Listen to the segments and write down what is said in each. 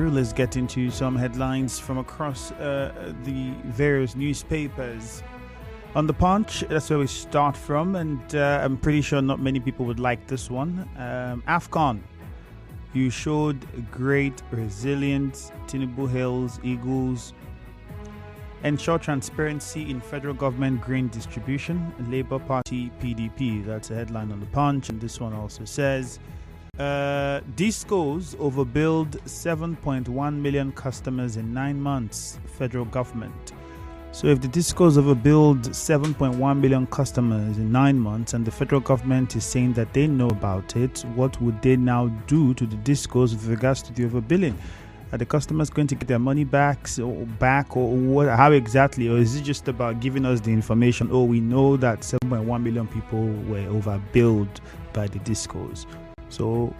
Andrew. Let's get into some headlines from across the various newspapers. On the Punch, that's where we start from, and I'm pretty sure not many people would like this one. AFCON, you showed great resilience. Tinubu hails Eagles. Ensure transparency in federal government grain distribution. Labour Party PDP. That's a headline on the Punch, and this one also says Discos overbilled 7.1 million customers in 9 months. Federal government. So if the Discos overbilled 7.1 million customers in 9 months and the federal government is saying that they know about it, what would they now do to the Discos with regards to the overbilling? Are the customers going to get their money back or what? How exactly? Or is it just about giving us the information? Oh, we know that 7.1 million people were overbilled by the Discos. So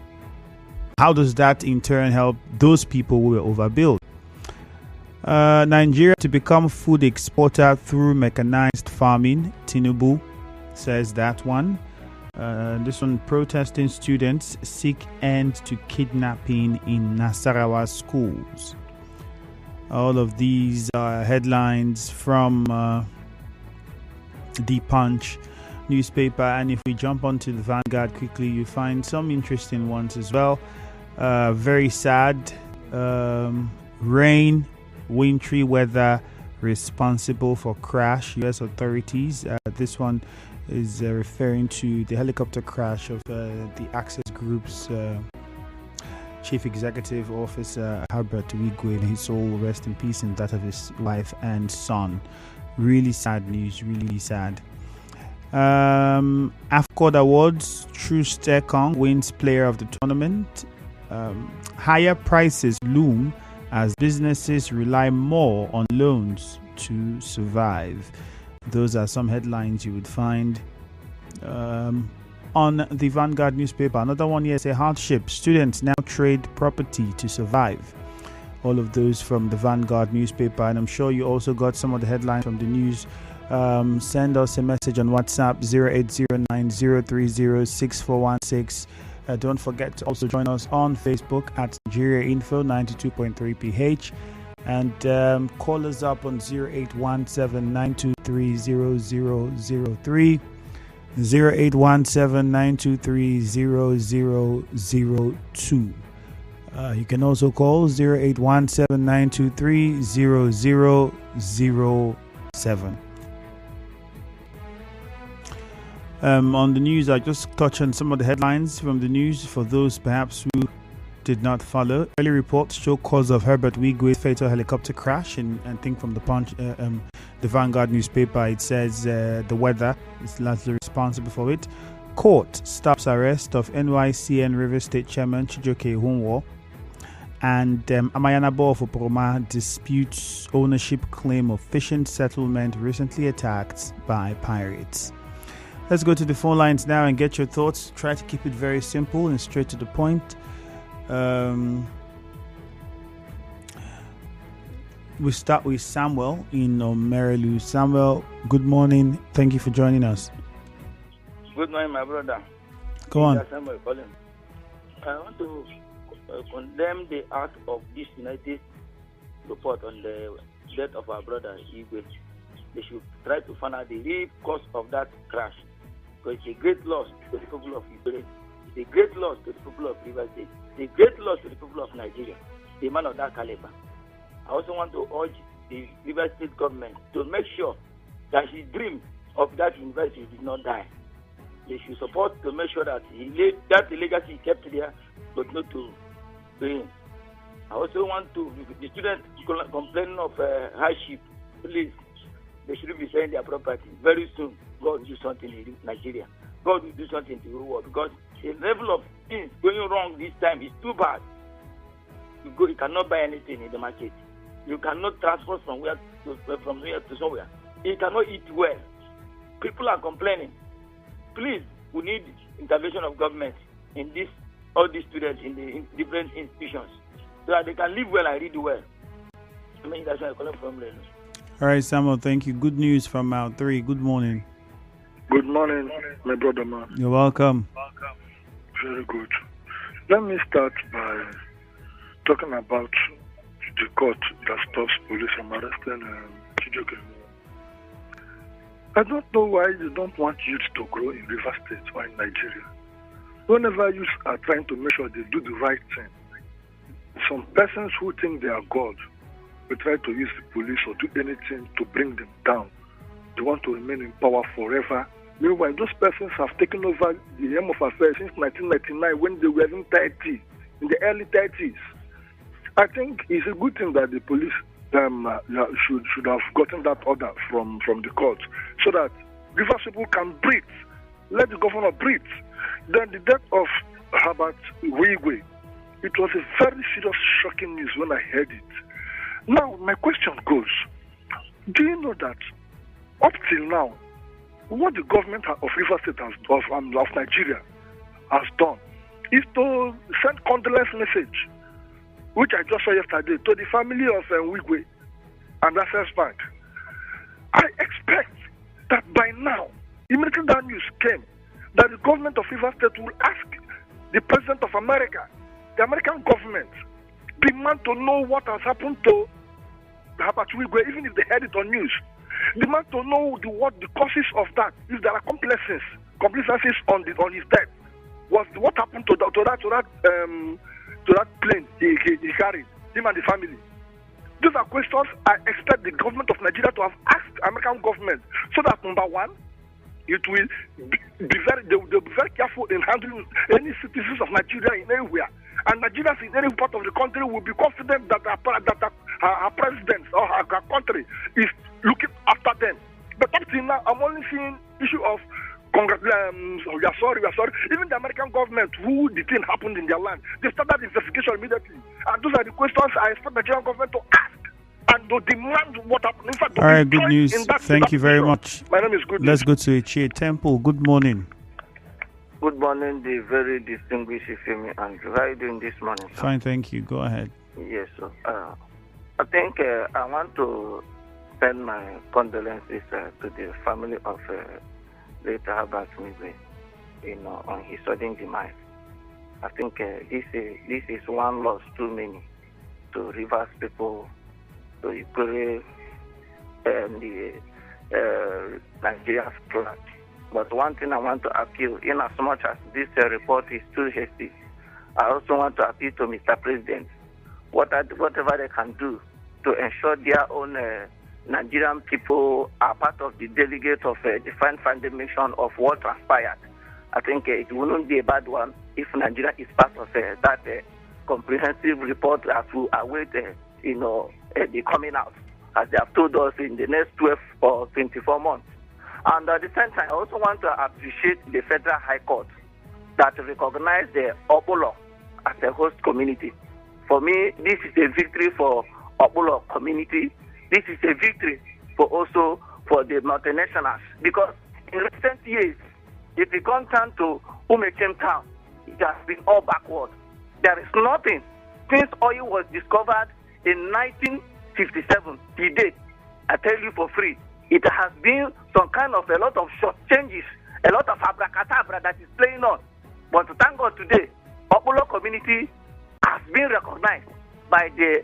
how does that in turn help those people who were overbilled? Nigeria to become food exporter through mechanized farming. Tinubu says that one. This one, protesting students seek end to kidnapping in Nasarawa schools. All of these are headlines from the Punch newspaper, and if we jump onto the Vanguard quickly, you find some interesting ones as well. Very sad. Rain, wintry weather responsible for crash. U.S. authorities. This one is referring to the helicopter crash of the Access Group's Chief Executive Officer Herbert Wigwe. His soul rest in peace, and that of his wife and son. Really sad news. Really sad. AFCON Awards. True Stekong wins Player of the Tournament. Higher prices loom as businesses rely more on loans to survive. Those are some headlines you would find on the Vanguard newspaper. Another one here, say hardship. Students now trade property to survive. All of those from the Vanguard newspaper. And I'm sure you also got some of the headlines from the news. Send us a message on WhatsApp 0809-030-6416. Don't forget to also join us on Facebook at Nigeria Info 92.3 PH, and call us up on 0817-923-0003, 0817-923-0002. You can also call 0817-923-0007. On the news, I just touched on some of the headlines from the news for those perhaps who did not follow. Early reports show cause of Herbert Wigwe's fatal helicopter crash, and I think from the Punch, the Vanguard newspaper, it says the weather is largely responsible for it. Court stops arrest of NYCN River State Chairman Chijioke Ihunwo, and Amayana Bo for Poroma disputes ownership claim of fishing settlement recently attacked by pirates. Let's go to the phone lines now and get your thoughts. Try to keep it very simple and straight to the point. We start with Samuel in Omerelu. Samuel, good morning. Thank you for joining us. Good morning, my brother. Go on. Samuel calling. I want to condemn the act of this United report on the death of our brother Igwe. They should try to find out the real cause of that crash. Because it's a great loss to the people of Ukraine. It's a great loss to the people of River State. It's a great loss to the people of Nigeria. The man of that caliber. I also want to urge the River State government to make sure that his dream of that university did not die. They should support to make sure that that legacy kept there, but not to him. I also want to, the students complaining of hardship, please, they shouldn't be selling their property. Very soon, God will do something in Nigeria. God will do something in the world, because the level of things going wrong this time is too bad. You cannot buy anything in the market. You cannot transport from here to somewhere. You cannot eat well. People are complaining. Please, we need intervention of government in all these students in the different institutions, so that they can live well and read well. I mean, that's why I call it from Lagos. All right, Samuel, thank you. Good news from Mount 3. Good morning. Good morning, my brother, man. You're welcome. Very good. Let me start by talking about the court that stops police from arresting Chijioke. I don't know why they don't want youth to grow in Rivers State or in Nigeria. Whenever youth are trying to make sure they do the right thing, some persons who think they are God will try to use the police or do anything to bring them down. They want to remain in power forever. Meanwhile, those persons have taken over the aim of affairs since 1999 when they were in the early 30s. I think it's a good thing that the police should have gotten that order from the court so that Rivers people can breathe. Let the governor breathe. Then the death of Herbert Wigwe, it was a very serious, shocking news when I heard it. Now, my question goes, do you know that up till now, what the government of Rivers State of Nigeria has done is to send condolence message, which I just saw yesterday, to the family of Wigwe and Access Bank. I expect that by now, immediately that news came, that the government of Rivers State will ask the President of America, the American government, demand to know what has happened to Herbert Wigwe, even if they heard it on news. Demand to know what the causes of that, if there are complications on his death. What happened to that plane he carried, him and the family. These are questions I expect the government of Nigeria to have asked American government, so that number one, it will they'll be very careful in handling any citizens of Nigeria in anywhere. And Nigerians in any part of the country will be confident that our president or our country is looking after them. But up till now, I'm only seeing issue of we are sorry. Even the American government, who the thing happened in their land, they started investigation immediately. And those are the questions I expect the Nigerian government to ask and to demand what happened. In fact, all right, good news. Thank you very much. My name is Good. Let's go to Ichie Temple. Good morning. Good morning, the very distinguished Ifemi Andrew. How are you doing this morning, sir? Fine, thank you. Go ahead. Yes, sir. I think I want to send my condolences to the family of late Herbert Wigwe, on his sudden demise. I think this is one loss too many to Rivers people, to Ikure, and the Nigeria's flag. But one thing I want to appeal, in as much as this report is too hasty, I also want to appeal to Mr. President, whatever they can do to ensure their own Nigerian people are part of the delegate of defined foundation of what transpired. I think it wouldn't be a bad one if Nigeria is part of that comprehensive report as we await, the coming out, as they have told us in the next 12 or 24 months. And at the same time, I also want to appreciate the Federal High Court that recognized the Okpolo as a host community. For me, this is a victory for Okpolo community. This is a victory for the multinationals, because in recent years, if you come down to Umechem town, it has been all backward. There is nothing. Since oil was discovered in 1957 to date, I tell you for free, it has been some kind of a lot of short changes, a lot of abracadabra that is playing on. But thank God today, Okpolo community has been recognized by the,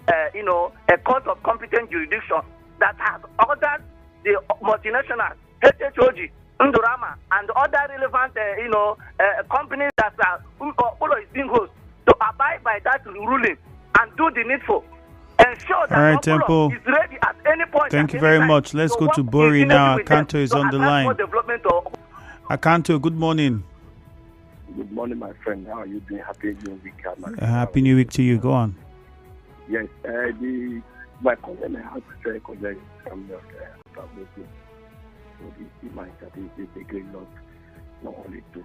a court of competent jurisdiction that has ordered the multinational HHOG, Ndurama, and other relevant, companies that Okpolo is being host to abide by that ruling and do the needful. Ensure that all right, Okpolo Temple, is ready at any point. thank you very much. Let's go to Bori now. Akanto is on the line. Akanto, good morning. Good morning, my friend. How are you doing? Happy New Week. Happy New Week to you. Go on. Yes, my comment I have to say, collect from your family. So the mind that is a great loss, not only to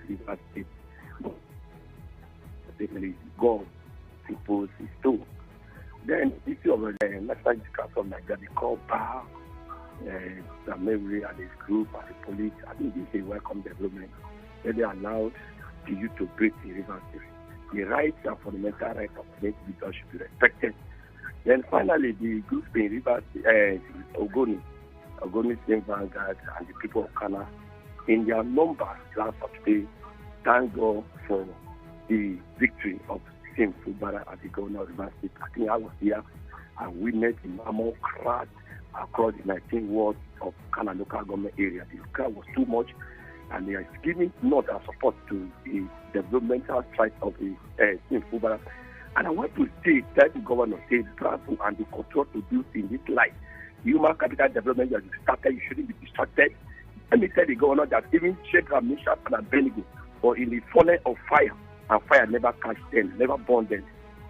Rivers State, but particularly God, people, is too. Then, if you have a national council like that, they call back Samiri and his group and the police. I think this is a welcome development. When they allowed the youth to break the Rivers State. The rights and fundamental rights of individuals should be respected. Then finally, the group in Rivers, Ogoni State Vanguard, and the people of Kana, in their numbers last Saturday, thank God for the victory of Sim Fubara at the governor of Rivers State. I think I was here and witnessed the mammal crowd across the 19 wards of Kana local government area. The crowd was too much, and they are giving not a support to the developmental side of the Sim Fubara. And I want to tell the governor, say, travel and the control to do in this life. Human capital development that you started, you shouldn't be distracted. Let me tell the governor that even Sheikh Misha and Abednego were in the funnel of fire, and fire never catch them, never burn them.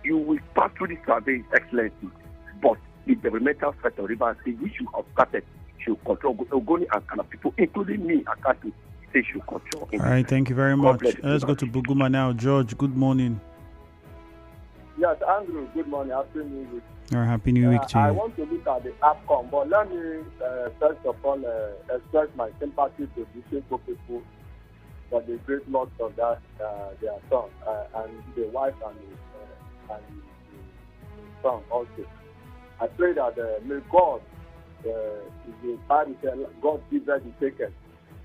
You will pass through this survey excellently, but the developmental sector of Rivers State, which you have started, should control Ogoni and Kana people, including me, Akatu, say should control. All right, thank you very much. Let's go to Buguma now. George, good morning. Yes, Andrew, good morning. Happy New Week. Happy New Week to you. I want to look at the AFCON, but let me first of all express my sympathy to the Igbo people for the great loss of their son and the wife and the son also. I pray that may God, the Bible says, God gives us the ticket.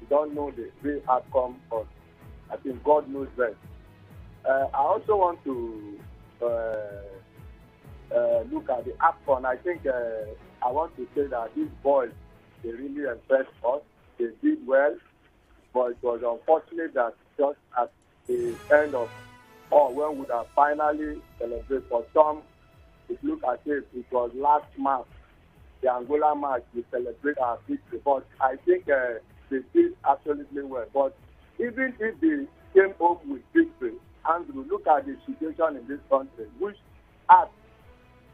We don't know the real outcome, but I think God knows best. I also want to look at the AFCON. I think I want to say that these boys, they really impressed us. They did well, but it was unfortunate that just at the end of all, when we would have finally celebrated. For some, if you look at it, it was last match, the Angola match, we celebrate our victory. But I think they did absolutely well. But even if they came home with victory, Andrew, look at the situation in this country. Which act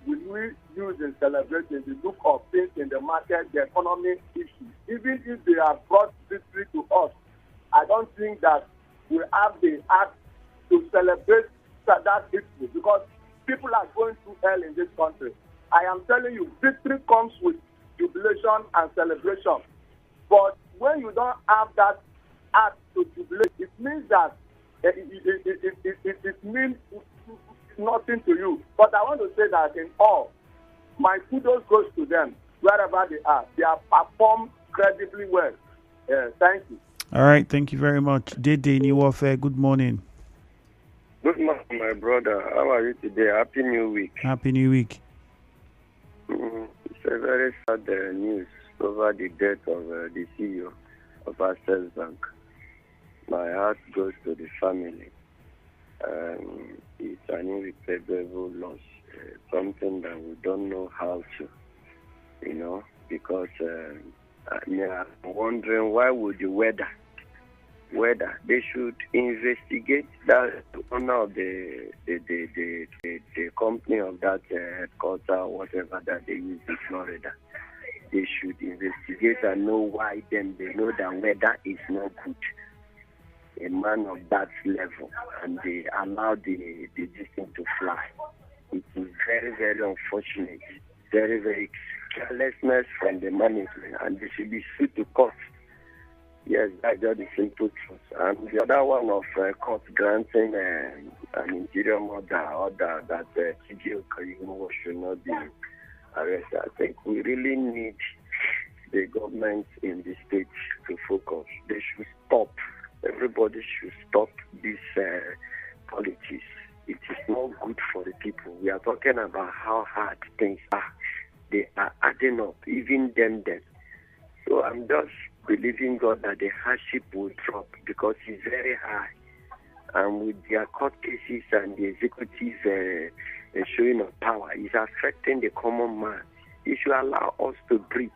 will we use in celebrating the look of things in the market, the economic issues? Even if they have brought victory to us, I don't think that we have the act to celebrate that victory, because people are going through hell in this country. I am telling you, victory comes with jubilation and celebration. But when you don't have that act to jubilate, it means that it means nothing to you. But I want to say that in all, my kudos goes to them, wherever they are. They have performed credibly well. Thank you. All right, thank you very much. Dede New Warfare, good morning. Good morning, my brother. How are you today? Happy New Week. Happy New Week. It's a very sad news over the death of the CEO of Access Bank. My heart goes to the family. It's an irreparable loss, something that we don't know how to, because I'm wondering why would the weather, they should investigate that owner of the company of that headquarter, whatever that they use in Florida. They should investigate and know why then they know that weather is not good. A man of that level, and they allow the thing to fly. It is very, very unfortunate. Very, very carelessness from the management, and they should be sued to court. Yes, that's just the simple truth. And the other one of court granting an interior order that TJ Okayimo should not be arrested. I think we really need the government in the state to focus. They should stop. Everybody should stop this politics. It is not good for the people. We are talking about how hard things are. They are adding up, even them. So I'm just believing God that the hardship will drop, because it's very high. And with their court cases and the executive showing of power, it's affecting the common man. It should allow us to breathe.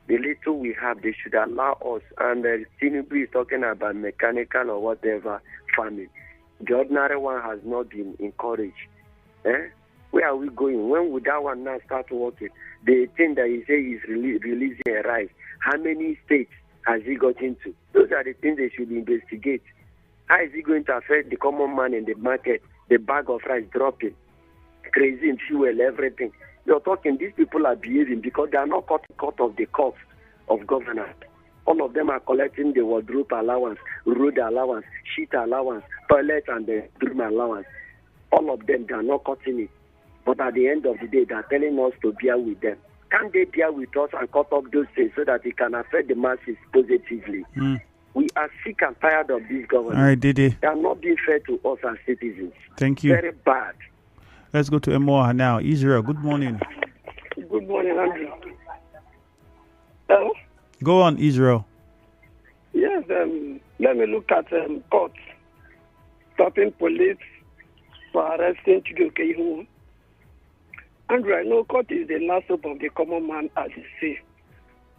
The little we have, they should allow us. And Tinubu is talking about mechanical or whatever farming. The ordinary one has not been encouraged. Where are we going? When would that one now start working? The thing that he says is releasing a rice. How many states has he got into? Those are the things they should investigate. How is it going to affect the common man in the market? The bag of rice dropping, crazy in fuel, everything. You're talking, these people are behaving because they are not cut of the cost of governance. All of them are collecting the wardrobe allowance, road allowance, sheet allowance, toilet and the room allowance. All of them, they are not cutting it. But at the end of the day, they are telling us to bear with them. Can they bear with us and cut off those things so that it can affect the masses positively? We are sick and tired of this government. All right, Dede. They are not being fair to us as citizens. Thank you. Very bad. Let's go to Emoha now. Israel, good morning. Good morning, Andrew. Hello? Go on, Israel. Yes, let me look at court stopping police for arresting Chijioke. Andrew, I know court is the last hope of the common man, as you say.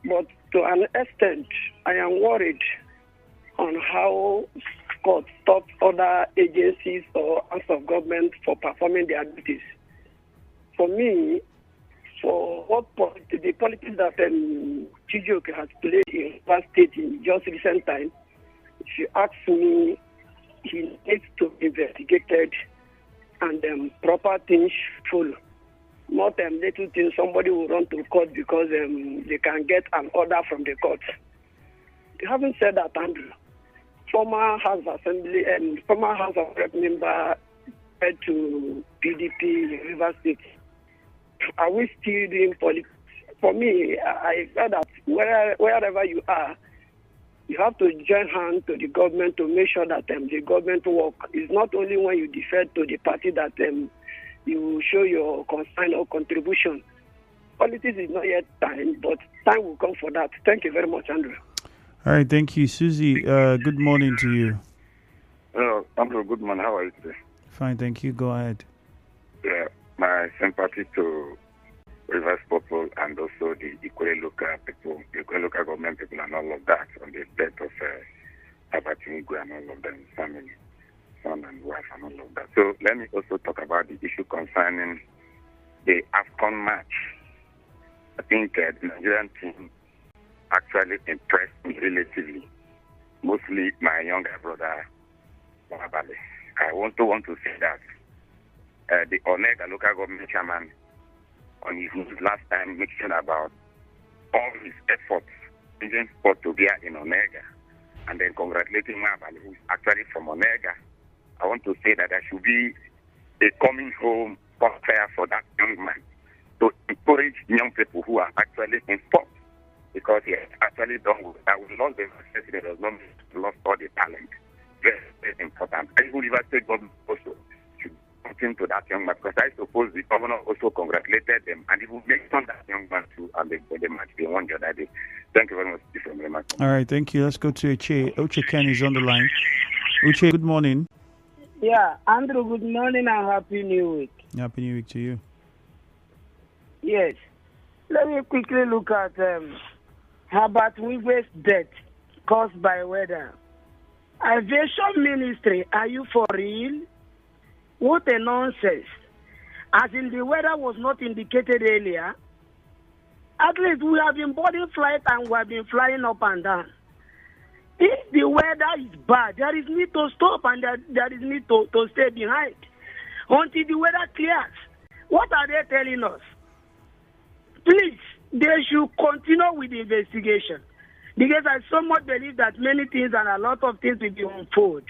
But to an extent, I am worried on how court stops other agencies or arms of government for performing their duties. For me, for what the politics that Chijioke has played in Rivers State in just recent time, if you ask me, he needs to be investigated and proper things follow. Not little things somebody will run to court because they can get an order from the court. Having said that, Andrew, former House Assembly and former House of Rep member to PDP in Rivers State, are we still doing politics? For me, I feel that wherever you are, you have to join hands to the government to make sure that the government work. It's not only when you defer to the party that you show your concern or contribution. Politics is not yet time, but time will come for that. Thank you very much, Andrew. All right, thank you. Susie, good morning to you. Hello, Andrew, good morning. How are you today? Fine, thank you. Go ahead. Yeah, my sympathy to Rivers people and also the equally local people, equally local government people and all of that on the death of Herbert Igwe and all of them, family, son and wife and all of that. So let me also talk about the issue concerning the AFCON match. I think the Nigerian team actually impressed me relatively, mostly my younger brother, Mwabale. I also want to say that the Onega local government chairman on his news last time mentioned about all his efforts bringing sport to bear in Onega and then congratulating Mwabale, who is actually from Onega. I want to say that there should be a coming home fair for that young man to encourage young people who are actually in sport, because he has actually done good. I will not be successful. He does not lost all the talent. Very, very important. I believe that state government also should continue to that young man, because I suppose the governor also congratulated them and he will make on that young man too, and the match they won the other day. Thank you very much. All right, thank you. Let's go to Uche. Uche Ken is on the line. Uche, good morning. Yeah, Andrew, good morning and Happy New Week. Happy New Week to you. Yes. Let me quickly look at Herbert Igwe's death caused by weather. Aviation Ministry, are you for real? What a nonsense. As in the weather was not indicated earlier. At least we have been boarding flight and we have been flying up and down. If the weather is bad, there is need to stop and there is need to stay behind until the weather clears. What are they telling us? Please, they should continue with the investigation, because I somewhat believe that many things and a lot of things will be unfold.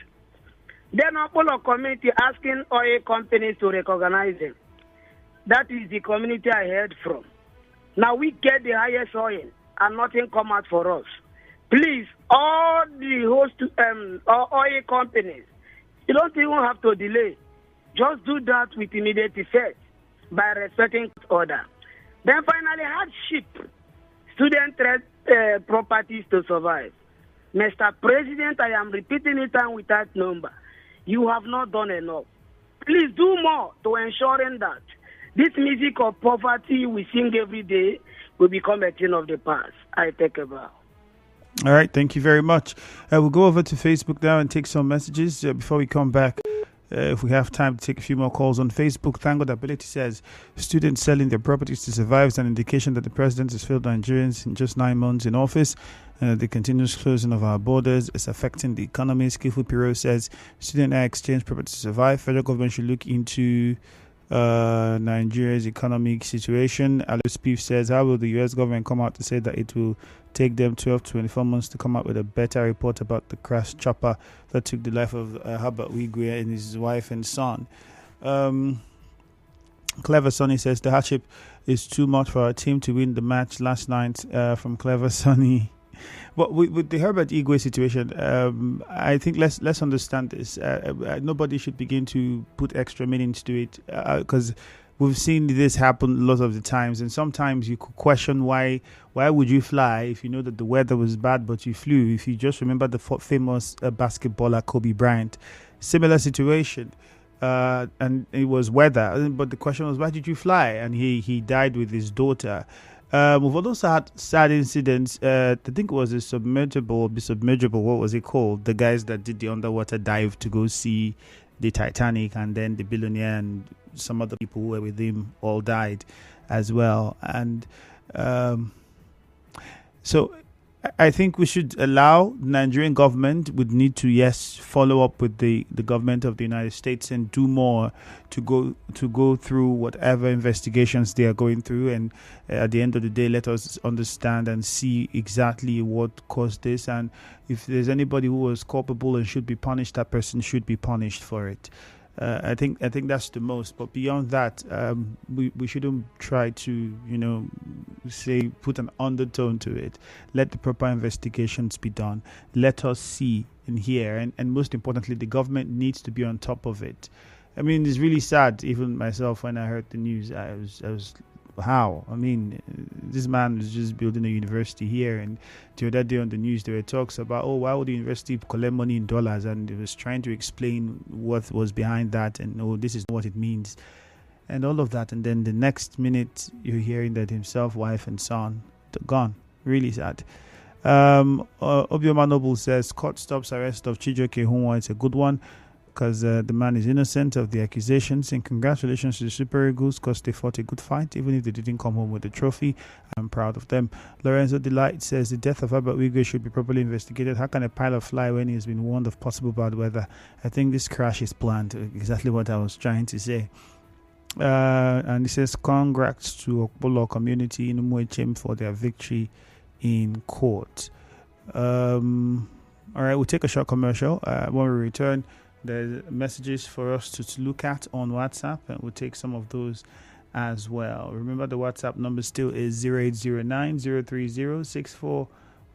Then Apollo community asking oil companies to recognize them. That is the community I heard from. Now we get the highest oil and nothing come out for us. Please, all the host oil companies, you don't even have to delay. Just do that with immediate effect by respecting order. Then finally, hardship. Student trade properties to survive. Mr. President, I am repeating it and with that number. You have not done enough. Please do more to ensuring that this music of poverty we sing every day will become a thing of the past. I take a bow. All right, thank you very much. We'll go over to Facebook now and take some messages before we come back. If we have time to take a few more calls on Facebook. Thank God Ability says students selling their properties to survive is an indication that the president has failed Nigerians in just 9 months in office. The continuous closing of our borders is affecting the economy. Skillful Piro says student exchange properties to survive. Federal government should look into Nigeria's economic situation. Alice Beef says, how will the U.S. government come out to say that it will take them 12 to 24 months to come up with a better report about the crash chopper that took the life of Herbert Igwe and his wife and son? Clever Sonny says the hardship is too much for our team to win the match last night. From Clever Sonny. But with the Herbert Igwe situation, I think let's understand this. Nobody should begin to put extra meanings to it, because we've seen this happen lots of the times, and sometimes you could question why would you fly if you know that the weather was bad but you flew. If you just remember the famous basketballer Kobe Bryant, similar situation. And it was weather, but the question was, why did you fly? And he died with his daughter. We've also had sad incidents. I think it was a submergible. What was it called? The guys that did the underwater dive to go see the Titanic, and then the billionaire and some other people who were with him all died as well. And so I think we should allow the Nigerian government would need to, yes, follow up with the government of the United States and do more to go through whatever investigations they are going through. And at the end of the day, let us understand and see exactly what caused this. And if there's anybody who was culpable and should be punished, that person should be punished for it. I think that's the most. But beyond that, we shouldn't try to, say, put an undertone to it. Let the proper investigations be done. Let us see and hear. And most importantly, the government needs to be on top of it. I mean, it's really sad. Even myself, when I heard the news, I was how? I mean, this man was just building a university here, and the other day on the news there were talks about, why would the university collect money in dollars? And it was trying to explain what was behind that, and this is what it means, and all of that. And then the next minute you're hearing that himself, wife, and son gone. Really sad. Obioma Noble says court stops arrest of Chijioke Hunwa. It's a good one, because the man is innocent of the accusations. And congratulations to the Super Eagles, because they fought a good fight, even if they didn't come home with the trophy. I'm proud of them. Lorenzo Delight says the death of Herbert Igwe should be properly investigated. How can a pilot fly when he has been warned of possible bad weather? I think this crash is planned. Exactly what I was trying to say. And he says congrats to Okpolo community in Umuechem for their victory in court. All right, we'll take a short commercial. When we return, there's messages for us to look at on WhatsApp, and we'll take some of those as well. Remember, the WhatsApp number still is 0809-030-6416.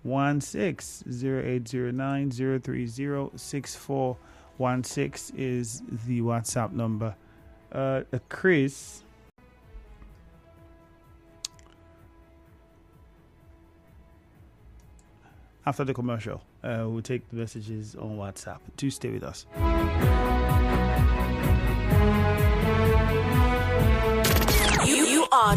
0809-030-6416 is the WhatsApp number. Chris, after the commercial, we'll take the messages on WhatsApp. Do stay with us. You are